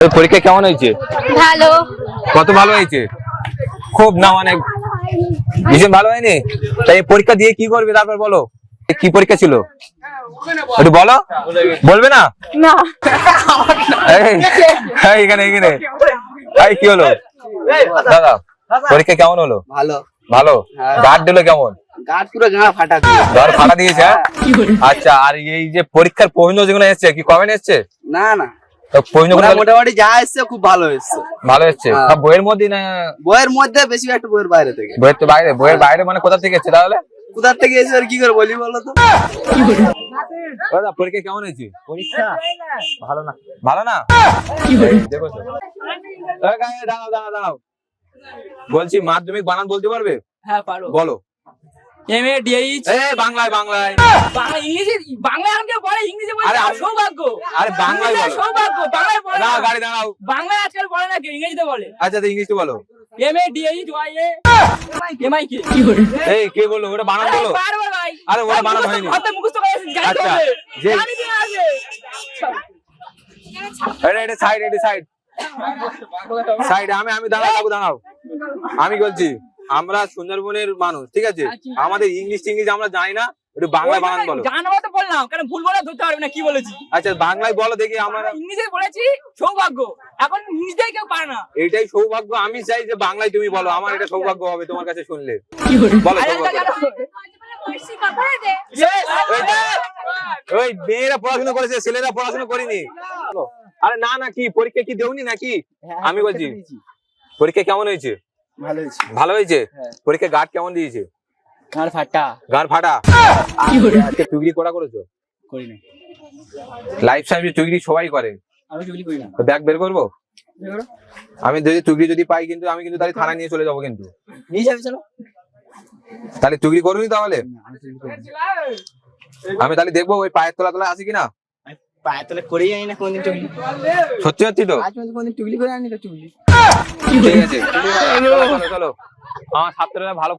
পরীক্ষা কেমন হয়েছে? ভালো। কত ভালো হয়েছে? খুব না মানে ভীষণ ভালো হয়নি? তাই এই পরীক্ষা দিয়ে কি করবে তারপর বলো, কি পরীক্ষা ছিল একটু বলো। বলবে না? না। এখানে এখানে কি হলো দাদা? পরীক্ষা কেমন হলো? ভালো। ভালো। গার্ড দিলো কেমন? গাছ পুরো গা ফাটা গার্ড ফাটা দিয়েছে? আচ্ছা, আর এই যে পরীক্ষার প্রশ্ন যেগুলো এসছে কি কমেন্ট এসছে? না না, প্রশ্নগুলো মোটামুটি যা এসছে খুব ভালো এসছে। ভালো এসছে? সব বইয়ের মধ্যে না? বইয়ের মধ্যে বেশি একটা বইয়ের বাইরে থেকে। বইয়ের তো বাইরে? বইয়ের বাইরে মানে কোথা থেকে এসছে তাহলে? কোথা থেকে এসে আর কি করে বলি বলো তো? দাদা পরীক্ষা কেমন হয়েছে? পরীক্ষা ভালো না? ভালো না? দেখো তো। দাঁড়াও দাঁড়াও দাঁড়াও, বলছি মাধ্যমিক বানান বলতে পারবে? হ্যাঁ পারো। বলো। MADH। বাংলায় বাংলায়। বাংলা ইংলিশে, বাংলায় আমি কেউ পড়ে ইংলিশে বলে? আরে সৌভাগ্য। আরে বাংলায় বলো। সৌভাগ্য বাংলায় পড়ে না না। গাড়ি দাঁড়াও। বাংলায় আজকাল পড়ে না, কেউ ইংরেজিতে বলে। আচ্ছা তো ইংলিশে বলো। MADHYA এই কে বললো? ওটা বানান বলো। পারবো ভাই। আরে ওটা বানান হয়নি। মুখস্থ করে জানি আচ্ছা, হবে। যে- জানি কি আছে? এটা সাইড, এটা সাইড সাইড। আমি দাঁড়াও, বাবু দাঁড়াও। আমি বলছি আমরা সুন্দরবনের মানুষ, ঠিক আছে? আমাদের ইংলিশ টিংলিশ আমরা জানি না, একটু বাংলায় বানান বলো। জানবো তো বললাম, কারণ ভুল বলে ধরতে পারবে না কি বলেছি। আচ্ছা বাংলায় বলো দেখি। আমরা ইংলিশে বলেছি সৌভাগ্য, এখন ইংলিশটাই কেউ পারে না। এইটাই সৌভাগ্য। আমি চাই যে বাংলায় তুমি বলো, আমার এটা সৌভাগ্য হবে তোমার কাছে শুনলে। বলো আরে সৌভাগ্য। জানো। ওই মেয়েরা পড়াশোনা করেছে, ছেলেরা পড়াশোনা করেনি। আরে না না, কি পরীক্ষা কি দেওনি নাকি? আমি বলছি পরীক্ষা কেমন হয়েছে? ভালো হয়েছে। ভালো হয়েছে? হ্যাঁ। পরীক্ষা গার্ড কেমন দিয়েছে? গান ফাটা। গান ফাটা। আজকে চুগলি করা করেছো? করি না। লাইফ সার্ভিস চুগলি সবাই করে, আমি চুগলি করি না। তো ব্যাগ বের করবো। আমি যদি চুগলি যদি পাই কিন্তু আমি কিন্তু তাহলে থানায় নিয়ে চলে যাবো কিন্তু। নিয়ে যাবে চলো। তাহলে চুগলি করবি তাহলে? আমি চুগলি করি না। আমি তাহলে দেখবো ওই পায়ের তলা তলা আছে কিনা। পায়ে তলে করেই আনি না কোনদিন চুগলি। সত্যি সত্যি তো? আজ পর্যন্ত কোনদিন চুগলি করে আনি তো চুগলি। ঠিক আছে, চলো চলো চলো। আমার ছাত্ররা ভালো